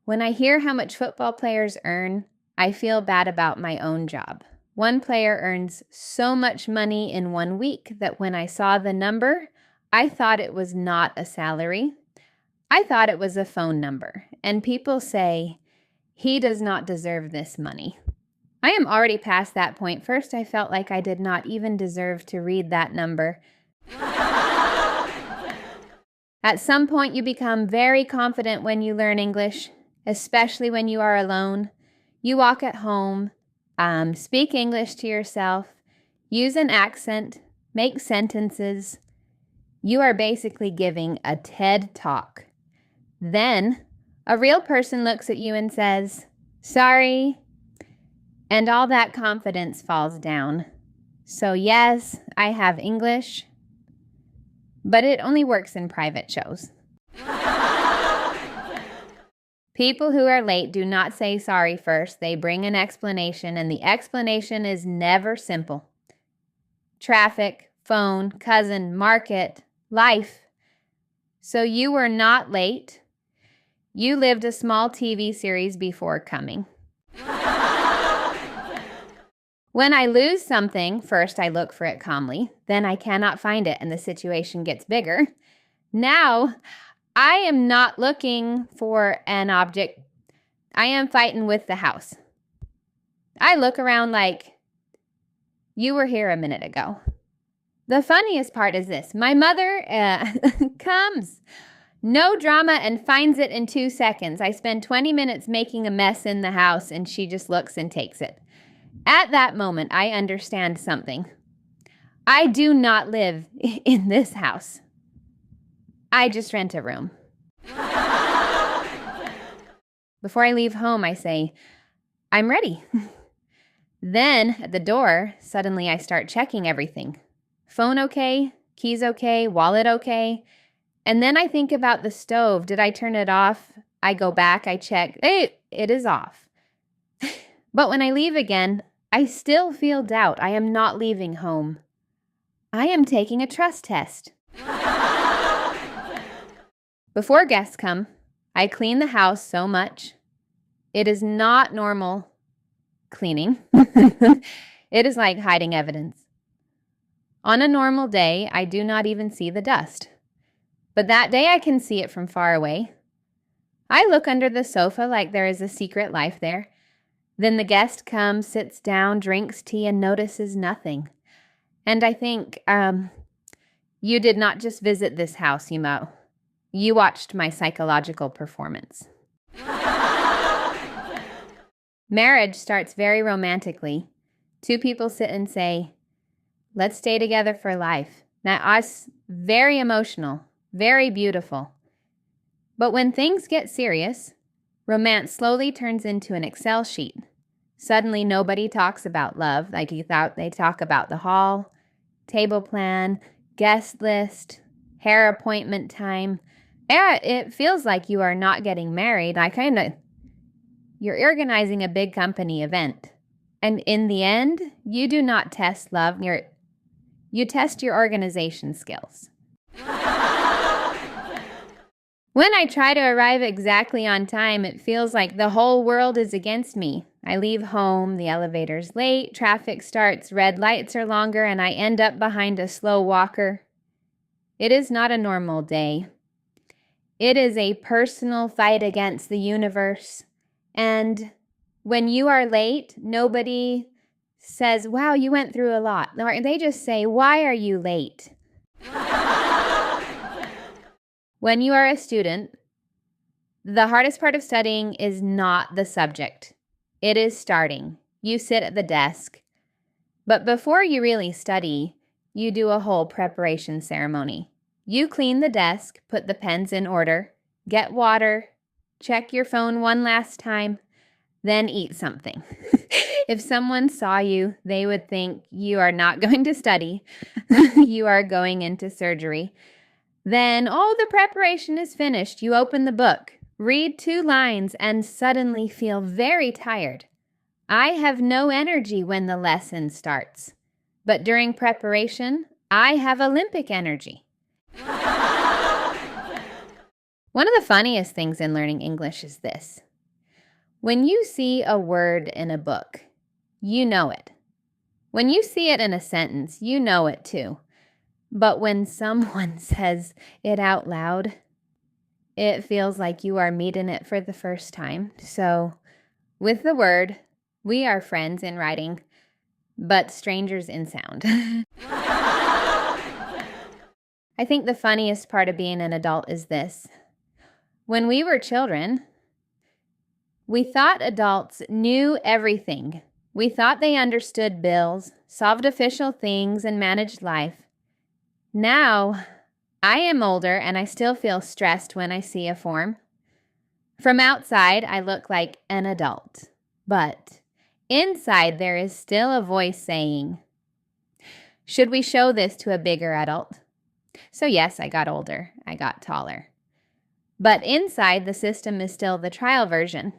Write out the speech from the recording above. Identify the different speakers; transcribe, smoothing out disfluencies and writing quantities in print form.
Speaker 1: When I hear how much football players earn, I feel bad about my own job. One player earns so much money in 1 week that when I saw the number, I thought it was not a salary. I thought it was a phone number. And people say, he does not deserve this money. I am already past that point. First, I felt like I did not even deserve to read that number. At some point, you become very confident when you learn English, especially when you are alone. You walk at home, speak English to yourself, use an accent, make sentences. You are basically giving a TED Talk. Then, a real person looks at you and says, "Sorry," and all that confidence falls down. So yes, I have English, but it only works in private shows. People who are late do not say sorry first. They bring an explanation, and the explanation is never simple. Traffic, phone, cousin, market, life. So you were not late. You lived a small TV series before coming. When I lose something, first I look for it calmly, then I cannot find it and the situation gets bigger. Now, I am not looking for an object. I am fighting with the house. I look around like, you were here a minute ago. The funniest part is this. My mother comes, no drama, and finds it in 2 seconds. I spend 20 minutes making a mess in the house and she just looks and takes it. At that moment, I understand something. I do not live in this house. I just rent a room. Before I leave home, I say, I'm ready. Then, at the door, suddenly I start checking everything. Phone okay? Keys okay? Wallet okay? And then I think about the stove. Did I turn it off? I go back, I check. Hey, it is off. But when I leave again, I still feel doubt. I am not leaving home. I am taking a trust test. Before guests come, I clean the house so much. It is not normal cleaning. It is like hiding evidence. On a normal day, I do not even see the dust. But that day I can see it from far away. I look under the sofa like there is a secret life there. Then the guest comes, sits down, drinks tea, and notices nothing. And I think, you did not just visit this house, Yumo. You watched my psychological performance. Marriage starts very romantically. 2 people sit and say, let's stay together for life. Now, us, very emotional, very beautiful. But when things get serious, romance slowly turns into an Excel sheet. Suddenly, nobody talks about love like you thought. They talk about the hall, table plan, guest list, hair appointment time. Yeah, it feels like you are not getting married. You're organizing a big company event. And in the end, you do not test love. You test your organization skills. When I try to arrive exactly on time, it feels like the whole world is against me. I leave home, the elevator's late, traffic starts, red lights are longer, and I end up behind a slow walker. It is not a normal day. It is a personal fight against the universe. And when you are late, nobody says, wow, you went through a lot. They just say, why are you late? When you are a student, the hardest part of studying is not the subject. It is starting. You sit at the desk. But before you really study, you do a whole preparation ceremony. You clean the desk, put the pens in order, get water, check your phone one last time, then eat something. If someone saw you, they would think you are not going to study. You are going into surgery. Then, the preparation is finished. You open the book, read 2 lines, and suddenly feel very tired. I have no energy when the lesson starts. But during preparation, I have Olympic energy. One of the funniest things in learning English is this. When you see a word in a book, you know it. When you see it in a sentence, you know it too. But when someone says it out loud, it feels like you are meeting it for the first time. So, with the word, we are friends in writing, but strangers in sound. I think the funniest part of being an adult is this. When we were children, we thought adults knew everything. We thought they understood bills, solved official things, and managed life. Now, I am older and I still feel stressed when I see a form. From outside, I look like an adult, but inside there is still a voice saying, should we show this to a bigger adult? So yes, I got older, I got taller. But inside, the system is still the trial version.